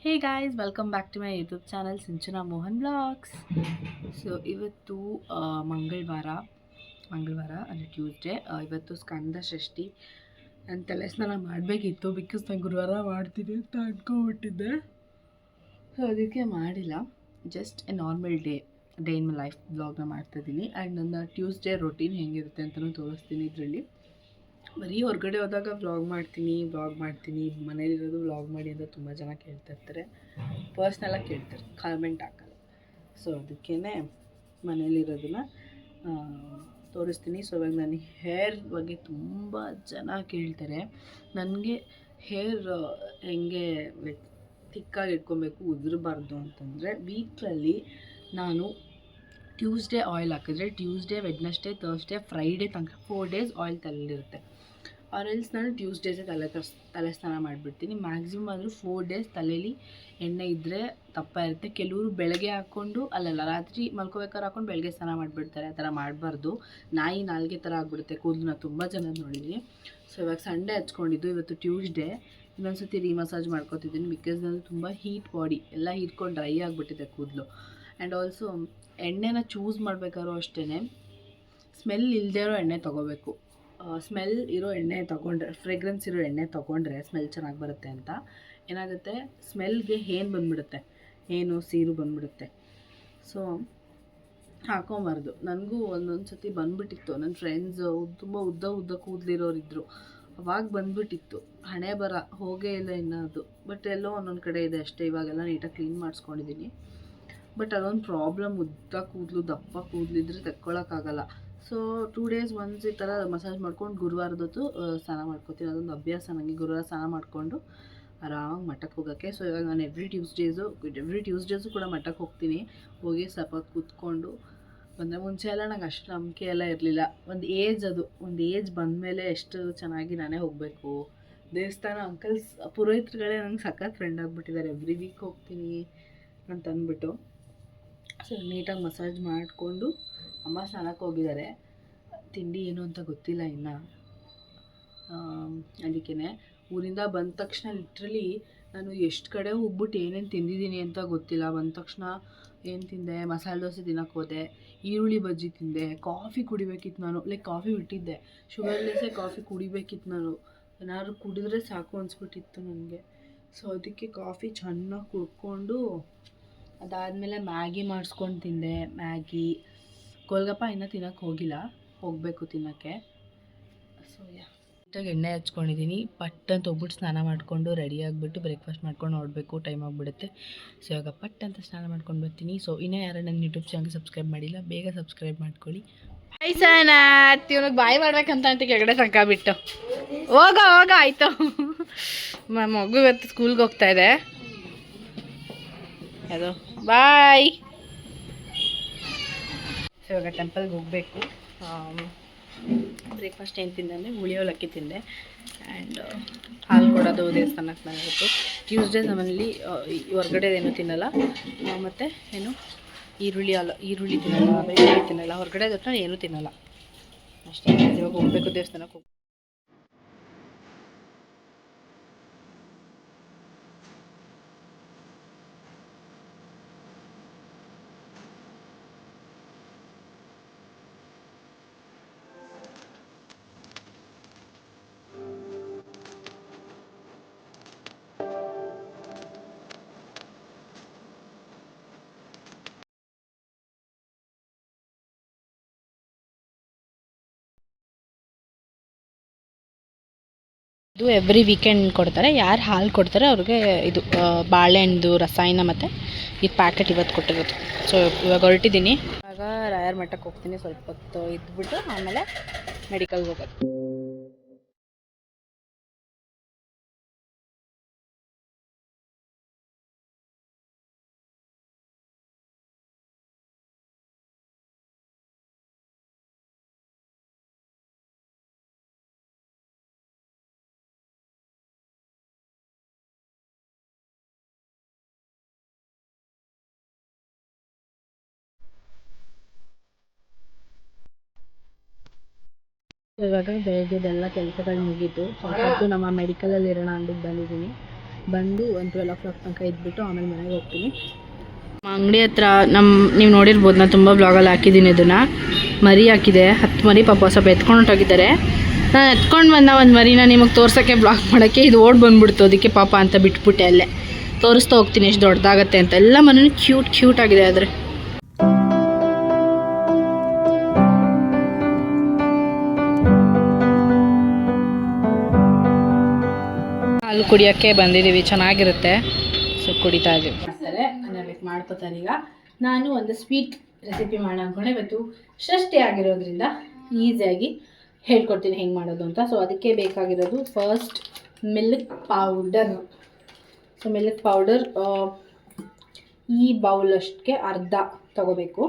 Hey guys, welcome back to my YouTube channel Sinchana Mohan blogs. So ಇವತ್ತು ಮಂಗಳವಾರ ಅಂದರೆ Tuesday. ಇವತ್ತು ಸ್ಕಂದ ಷಷ್ಠಿ. ನಾನು ತಲೆ ಸ್ನಾನ ಮಾಡಬೇಕಿತ್ತು, ಬಿಕಾಸ್ ನಾನು ಗುರುವಾರ ಮಾಡ್ತೀನಿ ಅಂತ ಅಂದ್ಕೊಬಿಟ್ಟಿದ್ದೆ. ಸೊ ಅದಕ್ಕೆ ಮಾಡಿಲ್ಲ. Just a normal day in my life ಬ್ಲಾಗ್ನ ಮಾಡ್ತಾಯಿದ್ದೀನಿ. ಆ್ಯಂಡ್ ನನ್ನ ಟ್ಯೂಸ್ಡೇ ರೊಟೀನ್ ಹೆಂಗಿರುತ್ತೆ ಅಂತಲೂ ತೋರಿಸ್ತೀನಿ. ಇದರಲ್ಲಿ ಬರೀ ಹೊರಗಡೆ ಹೋದಾಗ ವ್ಲಾಗ್ ಮಾಡ್ತೀನಿ, ಮನೇಲಿರೋದು ವ್ಲಾಗ್ ಮಾಡಿ ಅಂತ ತುಂಬ ಜನ ಕೇಳ್ತಾ ಇರ್ತಾರೆ. ಪರ್ಸ್ನಲಾಗಿ ಕೇಳ್ತಾರೆ, ಕಾಮೆಂಟ್ ಹಾಕಲ್ಲ. ಸೊ ಅದಕ್ಕೇ ಮನೇಲಿರೋದನ್ನ ತೋರಿಸ್ತೀನಿ. ಸೊ ಇವಾಗ ನಾನು ಹೇರ್ ಬಗ್ಗೆ ತುಂಬ ಜನ ಕೇಳ್ತಾರೆ. ನನಗೆ ಹೇರ್ ಹೆಂಗೆ ಥಿಕ್ಕಾಗಿ ಇಟ್ಕೊಬೇಕು, ಉದುರಬಾರ್ದು ಅಂತಂದರೆ ವೀಕ್ಲಲ್ಲಿ ನಾನು ಟ್ಯೂಸ್ಡೇ ಆಯಿಲ್ ಹಾಕಿದ್ರೆ ಟ್ಯೂಸ್ಡೇ, ವೆಡ್ನೆಸ್ಡೇ, ಥರ್ಸ್ಡೇ, ಫ್ರೈಡೇ ತನಕ 4 ಡೇಸ್ ಆಯಿಲ್ ತಲೆಯಲ್ಲಿರುತ್ತೆ. ಆರೆಲ್ಸ್ ನಾನು ಟ್ಯೂಸ್ಡೇಸೇ ತಲೆ ಸ್ನಾನ ಮಾಡಿಬಿಡ್ತೀನಿ. ಮ್ಯಾಕ್ಸಿಮಮ್ ಆದರೂ 4 ಡೇಸ್ ತಲೆಯಲ್ಲಿ ಎಣ್ಣೆ ಇದ್ದರೆ ತಪ್ಪ ಇರುತ್ತೆ. ಕೆಲವರು ಬೆಳಗ್ಗೆ ಹಾಕ್ಕೊಂಡು ರಾತ್ರಿ ಮಲ್ಕೋಬೇಕಾದ್ರೆ ಹಾಕ್ಕೊಂಡು ಬೆಳಗ್ಗೆ ಸ್ನಾನ ಮಾಡಿಬಿಡ್ತಾರೆ. ಆ ಥರ ಮಾಡಬಾರ್ದು. ನಾಲ್ಗೆ ಥರ ಆಗಿಬಿಡುತ್ತೆ ಕೂದಲು. ನಾನು ತುಂಬ ಜನ ನೋಡಿದ್ದೀನಿ. ಸೊ ಇವಾಗ ಸಂಡೇ ಹಚ್ಕೊಂಡಿದ್ದು, ಇವತ್ತು ಟ್ಯೂಸ್ಡೇ. ಇನ್ನೊಂದು ಸತಿ ರೀಮಸಾಜ್ ಮಾಡ್ಕೊತಿದ್ದೀನಿ. ಬಿಕಾಸ್ ನಾನು ತುಂಬ ಹೀಟ್ ಬಾಡಿ ಎಲ್ಲ ಹೀಟ್ಕೊಂಡು ಡ್ರೈ ಆಗಿಬಿಟ್ಟಿದೆ ಕೂದಲು. ಆ್ಯಂಡ್ ಆಲ್ಸೋ ಎಣ್ಣೆನ ಚೂಸ್ ಮಾಡಬೇಕಾದ್ರೂ ಅಷ್ಟೇ ಸ್ಮೆಲ್ ಇಲ್ಲದೇ ಇರೋ ಎಣ್ಣೆ ತೊಗೋಬೇಕು. ಸ್ಮೆಲ್ ಇರೋ ಎಣ್ಣೆ ತೊಗೊಂಡ್ರೆ, ಫ್ರೇಗ್ರೆನ್ಸ್ ಇರೋ ಎಣ್ಣೆ ತೊಗೊಂಡ್ರೆ ಸ್ಮೆಲ್ ಚೆನ್ನಾಗಿ ಬರುತ್ತೆ ಅಂತ. ಏನಾಗುತ್ತೆ, ಸ್ಮೆಲ್ಗೆ ಹೇನು ಬಂದುಬಿಡುತ್ತೆ, ಸೀರು ಬಂದುಬಿಡುತ್ತೆ. ಸೊ ಹಾಕೊಂಬಾರ್ದು. ನನಗೂ ಒಂದೊಂದು ಸತಿ ಬಂದುಬಿಟ್ಟಿತ್ತು. ನನ್ನ ಫ್ರೆಂಡ್ಸ್ ತುಂಬ ಉದ್ದ ಕೂದಲಿರೋರಿದ್ದರು, ಅವಾಗ ಬಂದುಬಿಟ್ಟಿತ್ತು. ಹಣೆ ಬರ ಹೋಗೇ ಇಲ್ಲ ಇನ್ನೂ ಅದು. ಬಟ್ ಎಲ್ಲೋ ಒಂದೊಂದು ಕಡೆ ಇದೆ ಅಷ್ಟೇ. ಇವಾಗೆಲ್ಲ ನೀಟಾಗಿ ಕ್ಲೀನ್ ಮಾಡಿಸ್ಕೊಂಡಿದ್ದೀನಿ. ಬಟ್ ಅದೊಂದು ಪ್ರಾಬ್ಲಮ್, ಉದ್ದ ಕೂದಲು, ದಪ್ಪ ಕೂದಲಿದ್ರೆ ತೆಕ್ಕೊಳ್ಳೋಕ್ಕಾಗಲ್ಲ. ಸೊ 2 ಡೇಸ್ ಒನ್ಸ್ ಈ ಥರ ಮಸಾಜ್ ಮಾಡ್ಕೊಂಡು ಗುರುವಾರದೊತ್ತು ಸ್ನಾನ ಮಾಡ್ಕೊತೀನಿ. ಅದೊಂದು ಅಭ್ಯಾಸ ನನಗೆ, ಗುರುವಾರ ಸ್ನಾನ ಮಾಡಿಕೊಂಡು ಆರಾಮಾಗಿ ಮಠಕ್ಕೆ ಹೋಗೋಕ್ಕೆ. ಸೊ ಇವಾಗ ನಾನು ಎವ್ರಿ ಟ್ಯೂಸ್ಡೇಸು ಕೂಡ ಮಠಕ್ಕೆ ಹೋಗ್ತೀನಿ. ಹೋಗಿ ಸ್ವಲ್ಪ ಕೂತ್ಕೊಂಡು ಬಂದರೆ, ಮುಂಚೆ ಎಲ್ಲ ನಂಗೆ ಅಷ್ಟು ನಂಬಿಕೆ ಎಲ್ಲ ಇರಲಿಲ್ಲ. ಒಂದು ಏಜ್ ಬಂದಮೇಲೆ ಎಷ್ಟು ಚೆನ್ನಾಗಿ ನಾನೇ ಹೋಗಬೇಕು ದೇವಸ್ಥಾನ. ಪುರೋಹಿತರುಗಳೇ ನಂಗೆ ಸಖತ್ ಫ್ರೆಂಡ್ ಆಗಿಬಿಟ್ಟಿದ್ದಾರೆ. ಎವ್ರಿ ವೀಕ್ ಹೋಗ್ತೀನಿ ಅಂತ ಅಂದ್ಬಿಟ್ಟು. ಸೊ ನೀಟಾಗಿ ಮಸಾಜ್ ಮಾಡಿಕೊಂಡು ಅಮ್ಮ ಸ್ನಾನಕ್ಕೆ ಹೋಗಿದ್ದಾರೆ. ತಿಂಡಿ ಏನು ಅಂತ ಗೊತ್ತಿಲ್ಲ ಇನ್ನು. ಅದಕ್ಕೇ ಊರಿಂದ ಬಂದ ತಕ್ಷಣ ಲಿಟ್ರಲಿ ನಾನು ಎಷ್ಟು ಕಡೆ ಹೋಗ್ಬಿಟ್ಟು ಏನೇನು ತಿಂದಿದ್ದೀನಿ ಅಂತ ಗೊತ್ತಿಲ್ಲ. ಬಂದ ತಕ್ಷಣ ಏನು ತಿಂದೆ, ಮಸಾಲೆ ದೋಸೆ ತಿನ್ನೋಕ್ಕೆ ಹೋದೆ, ಈರುಳ್ಳಿ ಬಜ್ಜಿ ತಿಂದೆ, ಕಾಫಿ ಕುಡಿಬೇಕಿತ್ತು ನಾನು. ಕಾಫಿ ಬಿಟ್ಟಿದ್ದೆ, ಶುಗರ್ಲೆಸ್ಸೇ ಕಾಫಿ ಕುಡಿಬೇಕಿತ್ತು ನಾನು. ಏನಾದ್ರು ಕುಡಿದ್ರೆ ಸಾಕು ಅನಿಸ್ಬಿಟ್ಟಿತ್ತು ನನಗೆ. ಸೊ ಅದಕ್ಕೆ ಕಾಫಿ ಚೆನ್ನಾಗಿ ಕುಡ್ಕೊಂಡು ಅದಾದಮೇಲೆ ಮ್ಯಾಗಿ ಮಾಡಿಸ್ಕೊಂಡು ತಿಂದೆ. ಗೋಲ್ಗಪ್ಪ ಇನ್ನೂ ತಿನ್ನೋಕ್ಕೆ ಹೋಗಬೇಕು ತಿನ್ನೋಕ್ಕೆ. ಸೊ ನೀಟಾಗಿ ಎಣ್ಣೆ ಹಚ್ಕೊಂಡಿದ್ದೀನಿ. ಪಟ್ ಅಂತ ಹೋಗ್ಬಿಟ್ಟು ಸ್ನಾನ ಮಾಡಿಕೊಂಡು ರೆಡಿ ಆಗಿಬಿಟ್ಟು ಬ್ರೇಕ್ಫಾಸ್ಟ್ ಮಾಡ್ಕೊಂಡು ನೋಡಬೇಕು, ಟೈಮ್ ಆಗಿಬಿಡುತ್ತೆ. ಸೊ ಇವಾಗ ಪಟ್ ಅಂತ ಸ್ನಾನ ಮಾಡ್ಕೊಂಡು ಬರ್ತೀನಿ. ಸೊ ಇನ್ನೂ ಯಾರು ನನ್ನ ಯೂಟ್ಯೂಬ್ ಚಾನಲ್ ಸಬ್ಸ್ಕ್ರೈಬ್ ಮಾಡಿಲ್ಲ, ಬೇಗ ಸಬ್ಸ್ಕ್ರೈಬ್ ಮಾಡ್ಕೊಳ್ಳಿ. ಬಾಯ್ ಸನಾತ್, ಇವನಿಗೆ ಬಾಯ್ ಮಾಡ್ಬೇಕಂತ ಕೆಳಗಡೆ ತನಕ ಬಿಟ್ಟು ಹೋಗ ಆಯಿತು. ಮಗು ಇವತ್ತು ಸ್ಕೂಲ್ಗೆ ಹೋಗ್ತಾ ಇದೆ. ಅದು ಬಾಯ್. ಇವಾಗ ಟೆಂಪಲ್ಗೆ ಹೋಗಬೇಕು. ಬ್ರೇಕ್ಫಾಸ್ಟ್ ಏನು ತಿಂದೆ ಅಂದರೆ ಹುಳಿ ಅವಲಕ್ಕಿ ತಿಂದೆ. ಆ್ಯಂಡ್ ಹಾಲು ಕೊಡೋದು ದೇವಸ್ಥಾನಕ್ಕೆ ಬಂದಿತ್ತು. ಟ್ಯೂಸ್ಡೇ ನಮ್ಮಲ್ಲಿ ಹೊರಗಡೆ ಏನು ತಿನ್ನಲ್ಲ. ಮತ್ತು ಈರುಳ್ಳಿ ತಿನ್ನಲ್ಲ, ಬೆಳ್ಳುಳ್ಳಿ ತಿನ್ನಲ್ಲ. ಹೊರಗಡೆ ಜೊತೆ ಏನೂ ತಿನ್ನಲ್ಲ ಅಷ್ಟೇ. ಇವಾಗ ಹೋಗಬೇಕು ದೇವಸ್ಥಾನಕ್ಕೆ. ಇದು ಎವ್ರಿ ವೀಕೆಂಡ್ ಕೊಡ್ತಾರೆ. ಯಾರು ಹಾಲು ಕೊಡ್ತಾರೆ ಅವ್ರಿಗೆ ಇದು ಬಾಳೆಹಣ್ಣು ರಸಾಯನ ಮತ್ತು ಇದು ಪ್ಯಾಕೆಟ್ ಇವತ್ತು ಕೊಟ್ಟಿರೋದು. ಸೊ ಇವಾಗ ಹೊರಟಿದ್ದೀನಿ. ಇವಾಗ ರಾಯರ್ ಮಠಕ್ಕೆ ಹೋಗ್ತೀನಿ. ಸ್ವಲ್ಪ ಹೊತ್ತು ಇದ್ಬಿಟ್ಟು ಆಮೇಲೆ ಮೆಡಿಕಲ್ಗೆ ಹೋಗೋದು. ಇವಾಗ ಬೆಳಗ್ಗೆದೆಲ್ಲ ಕೆಲಸಗಳು ಮುಗೀತು. ಸ್ವಲ್ಪ ನಮ್ಮ ಮೆಡಿಕಲಲ್ಲಿ ಇರೋಣ ಅಂದ್ಬಿಟ್ಟು ಬಂದಿದ್ದೀನಿ. ಬಂದು ಒಂದು 12 o'clock ತನಕ ಇದ್ಬಿಟ್ಟು ಆಮೇಲೆ ಮನೆಗೆ ಹೋಗ್ತೀನಿ. ಅಂಗಡಿ ಹತ್ರ ನೀವು ನೋಡಿರ್ಬೋದು, ನಾನು ತುಂಬ ಬ್ಲಾಗಲ್ಲಿ ಹಾಕಿದ್ದೀನಿ. ಇದನ್ನು ಮರಿ ಹಾಕಿದೆ, 10 ಮರಿ ಪಾಪ ಸ್ವಲ್ಪ ಎತ್ಕೊಂಡು ಹೊಂಟೋಗಿದ್ದಾರೆ. ನಾನು ಎತ್ಕೊಂಡು ಬಂದ ಒಂದು ಮರಿನ ನಿಮಗೆ ತೋರ್ಸೋಕ್ಕೆ ಬ್ಲಾಗ್ ಮಾಡೋಕ್ಕೆ ಇದು ಓಡ್ ಬಂದುಬಿಡ್ತು. ಅದಕ್ಕೆ ಪಾಪ ಅಂತ ಬಿಟ್ಬಿಟ್ಟೆ ಅಲ್ಲೇ. ತೋರಿಸ್ತಾ ಹೋಗ್ತೀನಿ ಎಷ್ಟು ದೊಡ್ಡದಾಗತ್ತೆ ಅಂತ. ಎಲ್ಲ ಮನೇನು ಕ್ಯೂಟ್ ಆಗಿದೆ. ಆದರೆ ಹಾಲು ಕುಡಿಯೋಕ್ಕೆ ಬಂದಿದ್ದೀವಿ, ಚೆನ್ನಾಗಿರುತ್ತೆ. ಸೊ ಕುಡಿತಾ ಇದ್ದೀವಿ. ಮಾಡ್ಕೋತಾರೆ. ಈಗ ನಾನು ಒಂದು ಸ್ವೀಟ್ ರೆಸಿಪಿ ಮಾಡೋಣ ಅಂದ್ಕೊಂಡೆ. ಇವತ್ತು ಷಷ್ಠಿ ಆಗಿರೋದ್ರಿಂದ ಈಸಿಯಾಗಿ ಹೇಳ್ಕೊಡ್ತೀನಿ ಹೆಂಗೆ ಮಾಡೋದು ಅಂತ. ಸೊ ಅದಕ್ಕೆ ಬೇಕಾಗಿರೋದು first milk powder. So milk powder ಈ ಬೌಲಷ್ಟಕ್ಕೆ ಅರ್ಧ ತಗೋಬೇಕು.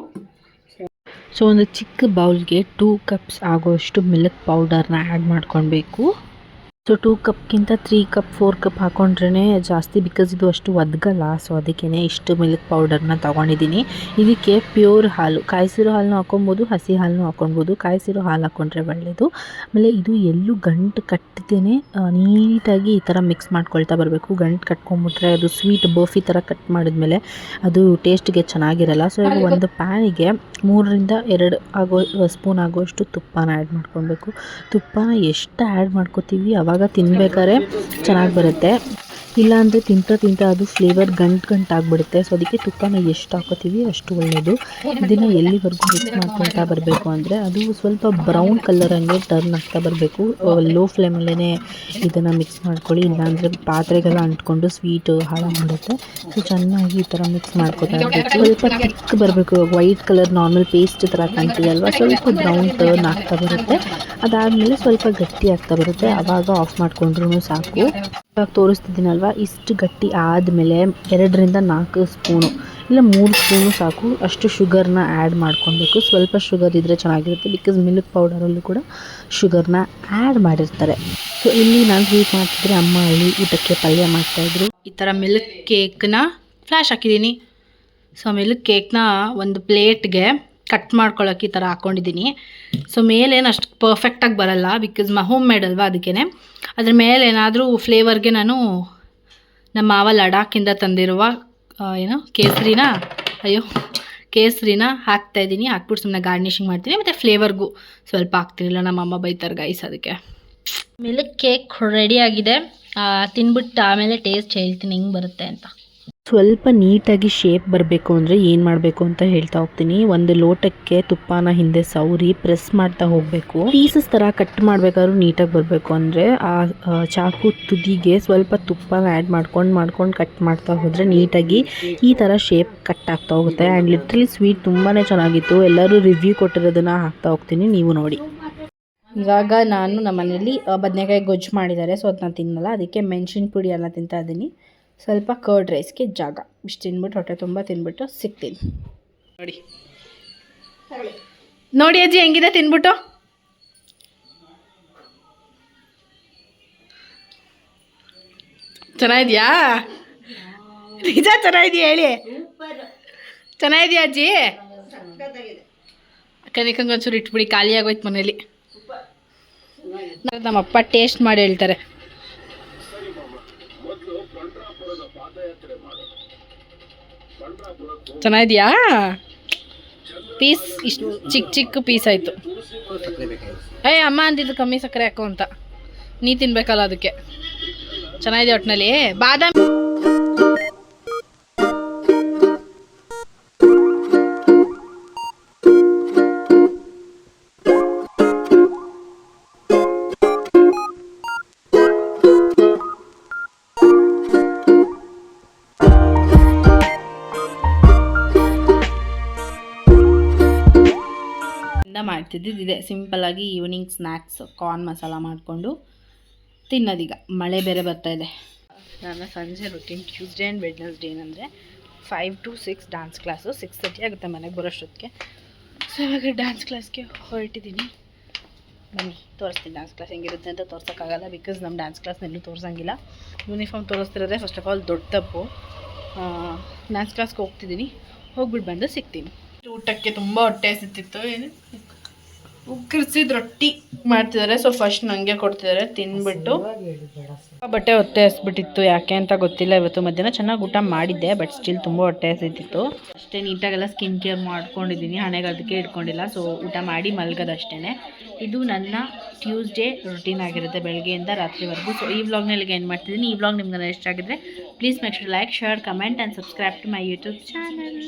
ಸೊ ಒಂದು ಚಿಕ್ಕ ಬೌಲ್ಗೆ 2 cups ಆಗೋಷ್ಟು ಮಿಲ್ಕ್ ಪೌಡರ್ನ ಆ್ಯಡ್ ಮಾಡ್ಕೊಳ್ಬೇಕು. ಸೊ 2 ಕಪ್ಗಿಂತ 3 ಕಪ್ 4 ಕಪ್ ಹಾಕೊಂಡ್ರೇ ಜಾಸ್ತಿ, ಬಿಕಾಸ್ ಇದು ಅಷ್ಟು ಒದಗಲ್ಲ. ಸೊ ಅದಕ್ಕೇ ಇಷ್ಟು ಮಿಲ್ಕ್ ಪೌಡರ್ನ ತೊಗೊಂಡಿದ್ದೀನಿ. ಇದಕ್ಕೆ ಪ್ಯೂರ್ ಹಾಲು, ಕಾಯಿಸಿರೋ ಹಾಲನ್ನು ಹಾಕೊಬೋದು, ಹಸಿ ಹಾಲನ್ನು ಹಾಕೊಳ್ಬೋದು. ಕಾಯಿಸಿರೋ ಹಾಲು ಹಾಕ್ಕೊಂಡ್ರೆ ಒಳ್ಳೆಯದು. ಆಮೇಲೆ ಇದು ಎಲ್ಲೂ ಗಂಟು ಕಟ್ಟದೇನೆ ನೀಟಾಗಿ ಈ ಥರ ಮಿಕ್ಸ್ ಮಾಡ್ಕೊಳ್ತಾ ಬರಬೇಕು. ಗಂಟು ಕಟ್ಕೊಂಡ್ಬಿಟ್ರೆ ಅದು ಸ್ವೀಟ್ ಬರ್ಫಿ ಥರ ಕಟ್ ಮಾಡಿದ್ಮೇಲೆ ಅದು ಟೇಸ್ಟ್ಗೆ ಚೆನ್ನಾಗಿರಲ್ಲ. ಸೊ ಈಗ ಒಂದು ಪ್ಯಾನಿಗೆ 3-2 ಸ್ಪೂನ್ ಆಗೋಷ್ಟು ತುಪ್ಪನ ಆ್ಯಡ್ ಮಾಡ್ಕೊಳ್ಬೇಕು. ತುಪ್ಪನ ಎಷ್ಟು ಆ್ಯಡ್ ಮಾಡ್ಕೋತೀವಿ ಅವಾಗ ತಿನ್ಬೇಕಾದ್ರೆ ಚೆನ್ನಾಗಿ ಬರುತ್ತೆ. ಇಲ್ಲಾಂದರೆ ತಿಂತ ಅದು ಫ್ಲೇವರ್ ಗಂಟು ಆಗಿಬಿಡುತ್ತೆ. ಸೊ ಅದಕ್ಕೆ ತುಪ್ಪನ ಎಷ್ಟು ಹಾಕೋತೀವಿ ಅಷ್ಟು ಒಳ್ಳೆಯದು. ಇದನ್ನು ಎಲ್ಲಿವರೆಗೂ ಮಿಕ್ಸ್ ಮಾಡ್ಕೊಳ್ತಾ ಬರಬೇಕು ಅಂದರೆ ಅದು ಸ್ವಲ್ಪ ಬ್ರೌನ್ ಕಲರ್ ಹಂಗೆ ಟರ್ನ್ ಆಗ್ತಾ ಬರಬೇಕು. ಲೋ ಫ್ಲೇಮಲ್ಲೇ ಇದನ್ನು ಮಿಕ್ಸ್ ಮಾಡ್ಕೊಳ್ಳಿ, ಇಲ್ಲಾಂದರೆ ಪಾತ್ರೆಗೆಲ್ಲ ಅಂಟ್ಕೊಂಡು ಸ್ವೀಟ್ ಹಾಳಾಗ್ಬಿಡುತ್ತೆ. ಸೊ ಚೆನ್ನಾಗಿ ಈ ಥರ ಮಿಕ್ಸ್ ಮಾಡ್ಕೊತಾ ಇರಬೇಕು. ಸ್ವಲ್ಪ ತಿಕ್ ಬರಬೇಕು, ವೈಟ್ ಕಲರ್ ನಾರ್ಮಲ್ ಪೇಸ್ಟ್ ಥರ ಕಾಣ್ತೀವಲ್ವ, ಸ್ವಲ್ಪ ಬ್ರೌನ್ ಟರ್ನ್ ಆಗ್ತಾ ಬರುತ್ತೆ. ಅದಾದಮೇಲೆ ಸ್ವಲ್ಪ ಗಟ್ಟಿ ಆಗ್ತಾ ಬರುತ್ತೆ, ಆವಾಗ ಆಫ್ ಮಾಡ್ಕೊಂಡ್ರೂ ಸಾಕು. ಇವಾಗ ತೋರಿಸ್ತಿದ್ದೀನಲ್ವ, ಇಷ್ಟು ಗಟ್ಟಿ ಆದಮೇಲೆ 2-4 ಸ್ಪೂನು ಇಲ್ಲ 3 ಸ್ಪೂನು ಸಾಕು ಅಷ್ಟು ಶುಗರ್ನ ಆ್ಯಡ್ ಮಾಡ್ಕೊಳ್ಬೇಕು. ಸ್ವಲ್ಪ ಶುಗರ್ ಇದ್ದರೆ ಚೆನ್ನಾಗಿರುತ್ತೆ, ಬಿಕಾಸ್ ಮಿಲ್ಕ್ ಪೌಡರಲ್ಲೂ ಕೂಡ ಶುಗರ್ನ ಆ್ಯಡ್ ಮಾಡಿರ್ತಾರೆ. ಸೊ ಇಲ್ಲಿ ನಾನು ಸ್ವೀಟ್ ಮಾಡ್ತಿದ್ರೆ, ಅಮ್ಮ ಅಲ್ಲಿ ಊಟಕ್ಕೆ ಪಲ್ಯ ಮಾಡ್ತಾಯಿದ್ರು. ಈ ಥರ ಮಿಲ್ಕ್ ಕೇಕ್ನ ಫ್ಲ್ಯಾಶ್ ಹಾಕಿದ್ದೀನಿ. ಸೊ ಮಿಲ್ಕ್ ಕೇಕ್ನ ಒಂದು ಪ್ಲೇಟ್ಗೆ ಕಟ್ ಮಾಡ್ಕೊಳ್ಳೋಕೆ ಈ ಥರ ಹಾಕ್ಕೊಂಡಿದ್ದೀನಿ. ಸೊ ಮೇಲೇನು ಅಷ್ಟು ಪರ್ಫೆಕ್ಟಾಗಿ ಬರಲ್ಲ, ಬಿಕಾಸ್ ಹೋಮ್ ಮೇಡ್ ಅಲ್ವಾ, ಅದಕ್ಕೇ ಅದ್ರ ಮೇಲೆ ಏನಾದರೂ ಫ್ಲೇವರ್ಗೆ ನಾನು ನಮ್ಮ ಮಾವ ಲಡಾಖಿಂದ ತಂದಿರುವ ಕೇಸರಿನ ಹಾಕ್ತಾಯಿದ್ದೀನಿ. ಹಾಕ್ಬಿಟ್ಟು ಸುಮ್ಮನೆ ಗಾರ್ನಿಷಿಂಗ್ ಮಾಡ್ತೀನಿ, ಮತ್ತು ಫ್ಲೇವರ್ಗೂ ಸ್ವಲ್ಪ ಹಾಕ್ತಿರಲಿಲ್ಲ, ನಮ್ಮ ಅಮ್ಮ ಬೈತಾರೆ ಗೈಸ್. ಅದಕ್ಕೆ ಮಿಲ್ಕ್ ಕೇಕ್ ರೆಡಿಯಾಗಿದೆ. ತಿನ್ಬಿಟ್ಟು ಆಮೇಲೆ ಟೇಸ್ಟ್ ಹೇಳ್ತೀನಿ ಹೆಂಗೆ ಬರುತ್ತೆ ಅಂತ. ಸ್ವಲ್ಪ ನೀಟಾಗಿ ಶೇಪ್ ಬರಬೇಕು ಅಂದರೆ ಏನು ಮಾಡಬೇಕು ಅಂತ ಹೇಳ್ತಾ ಹೋಗ್ತೀನಿ. ಒಂದು ಲೋಟಕ್ಕೆ ತುಪ್ಪನ ಹಿಂದೆ ಸೌರಿ ಪ್ರೆಸ್ ಮಾಡ್ತಾ ಹೋಗಬೇಕು. ಪೀಸಸ್ ಥರ ಕಟ್ ಮಾಡಬೇಕಾದ್ರೂ ನೀಟಾಗಿ ಬರಬೇಕು ಅಂದರೆ ಆ ಚಾಕು ತುದಿಗೆ ಸ್ವಲ್ಪ ತುಪ್ಪನ ಆ್ಯಡ್ ಮಾಡ್ಕೊಂಡು ಕಟ್ ಮಾಡ್ತಾ ಹೋದರೆ ನೀಟಾಗಿ ಈ ಥರ ಶೇಪ್ ಕಟ್ ಆಗ್ತಾ ಹೋಗುತ್ತೆ. ಆ್ಯಂಡ್ ಲಿಟ್ರಲಿ ಸ್ವೀಟ್ ತುಂಬಾ ಚೆನ್ನಾಗಿತ್ತು. ಎಲ್ಲರೂ ರಿವ್ಯೂ ಕೊಟ್ಟಿರೋದನ್ನು ಹಾಕ್ತಾ ಹೋಗ್ತೀನಿ, ನೀವು ನೋಡಿ. ಇವಾಗ ನಾನು ನಮ್ಮ ಮನೇಲಿ ಬದನೆಕಾಯಿ ಗೊಜ್ಜು ಮಾಡಿದ್ದಾರೆ, ಸೊ ಅದನ್ನ ತಿನ್ನಲ್ಲ, ಅದಕ್ಕೆ ಮೆಣಸಿನ ಪುಡಿ ಎಲ್ಲ ತಿಂತಾ ಇದ್ದೀನಿ. ಸ್ವಲ್ಪ ಕರ್ಡ್ ರೈಸ್ಗೆ ಜಾಗ ಇಷ್ಟು ತಿನ್ಬಿಟ್ಟು ಹೊಟ್ಟೆ ತುಂಬ ತಿನ್ಬಿಟ್ಟು ಸಿಗ್ತೀನಿ. ನೋಡಿ ಅಜ್ಜಿ ಹೆಂಗಿದೆ ತಿನ್ಬಿಟ್ಟು. ಚೆನ್ನಾಗಿದ್ಯಾ? ನಿಜ ಚೆನ್ನಾಗಿದೆಯಾ ಹೇಳಿ. ಚೆನ್ನಾಗಿದೆಯಾ ಅಜ್ಜಿ? ಕನಿಕಂಗೆ ಒಂಚೂರು ಇಟ್ಬಿಡಿ, ಖಾಲಿ ಆಗೋಯ್ತು ಮನೇಲಿ. ನಮ್ಮಪ್ಪ ಟೇಸ್ಟ್ ಮಾಡಿ ಹೇಳ್ತಾರೆ. ಚೆನ್ನಾಗಿದೆಯಾ? ಪೀಸ್ ಇಷ್ಟು ಚಿಕ್ಕ ಪೀಸ್ ಆಯಿತು. ಅಮ್ಮ ಅಂದಿದ್ದು ಕಮ್ಮಿ ಸಕ್ಕರೆ ಹಾಕೋ ಅಂತ, ನೀ ತಿನ್ಬೇಕಲ್ಲ ಅದಕ್ಕೆ. ಚೆನ್ನಾಗಿದೆ ಒಟ್ಟಿನಲ್ಲಿ. ಬಾದಾಮಿ ಮಾಡ್ತಿದ್ದಿದ್ದಿದೆ ಸಿಂಪಲ್ಲಾಗಿ ಈವ್ನಿಂಗ್ ಸ್ನ್ಯಾಕ್ಸ್ ಕಾರ್ನ್ ಮಸಾಲ ಮಾಡಿಕೊಂಡು ತಿನ್ನೋದೀಗ. ಮಳೆ ಬೇರೆ ಬರ್ತಾಯಿದೆ. ನನ್ನ ಸಂಜೆ ರುಟೀನ್ ಟ್ಯೂಸ್ಡೇ ಆ್ಯಂಡ್ ವೆಡ್ನೆಸ್ಡೇ ಏನಂದರೆ 5 to 6 ಡ್ಯಾನ್ಸ್ ಕ್ಲಾಸು. 6:30 ಆಗುತ್ತೆ ಮನೆಗೆ ಬರೋಷ್ಟೊತ್ತಿಗೆ. ಸೊ ಇವಾಗ ಡ್ಯಾನ್ಸ್ ಕ್ಲಾಸ್ಗೆ ಹೊರಟಿದ್ದೀನಿ. ಬನ್ನಿ ತೋರಿಸ್ತೀನಿ ಡ್ಯಾನ್ಸ್ ಕ್ಲಾಸ್ ಹೆಂಗಿರುತ್ತೆ ಅಂತ. ತೋರ್ಸೋಕ್ಕಾಗಲ್ಲ, ಬಿಕಾಸ್ ನಮ್ಮ ಡ್ಯಾನ್ಸ್ ಕ್ಲಾಸ್ನೆಲ್ಲೂ ತೋರಿಸಂಗಿಲ್ಲ. ಯೂನಿಫಾರ್ಮ್ ತೋರಿಸ್ತಿರೋದೇ ಫಸ್ಟ್ ಆಫ್ ಆಲ್ ದೊಡ್ಡ ತಪ್ಪು. ಡ್ಯಾನ್ಸ್ ಕ್ಲಾಸ್ಗೆ ಹೋಗ್ತಿದ್ದೀನಿ, ಹೋಗ್ಬಿಟ್ಟು ಬಂದು ಸಿಗ್ತೀನಿ. ಊಟಕ್ಕೆ ತುಂಬ ಹೊಟ್ಟೆ ಹಸಿತಿತ್ತು. ಏನು ಉಕ್ಕರಿಸಿದ ರೊಟ್ಟಿ ಮಾಡ್ತಿದ್ದಾರೆ. ಸೊ ಫಸ್ಟ್ ನನಗೆ ಕೊಡ್ತಿದ್ದಾರೆ ತಿಂದ್ಬಿಟ್ಟು. ಬಟ್ಟೆ ಹೊಟ್ಟೆ ಹಸ್ಬಿಟ್ಟಿತ್ತು, ಯಾಕೆ ಅಂತ ಗೊತ್ತಿಲ್ಲ. ಇವತ್ತು ಮಧ್ಯಾಹ್ನ ಚೆನ್ನಾಗಿ ಊಟ ಮಾಡಿದ್ದೆ, ಬಟ್ ಸ್ಟಿಲ್ ತುಂಬ ಹೊಟ್ಟೆ ಹಸಿತಿತ್ತು. ಅಷ್ಟೇ ನೀಟಾಗೆಲ್ಲ ಸ್ಕಿನ್ ಕೇರ್ ಮಾಡ್ಕೊಂಡಿದ್ದೀನಿ, ಹಣೆಗೆ ಅದಕ್ಕೆ ಇಟ್ಕೊಂಡಿಲ್ಲ. ಸೊ ಊಟ ಮಾಡಿ ಮಲ್ಗೋದಷ್ಟೇ. ಇದು ನನ್ನ ಟ್ಯೂಸ್ಡೇ ರೊಟೀನ್ ಆಗಿರುತ್ತೆ, ಬೆಳಗ್ಗೆಯಿಂದ ರಾತ್ರಿವರೆಗೂ. ಸೊ ಈ ವ್ಲಾಗ್ನಲ್ಲಿ ಏನು ಮಾಡ್ತಿದ್ದೀನಿ. ಈ ವ್ಲಾಗ್ ನಿಮ್ಗೆ ಇಷ್ಟ ಆಗಿದ್ರೆ please make sure like, share, comment and subscribe to my YouTube channel.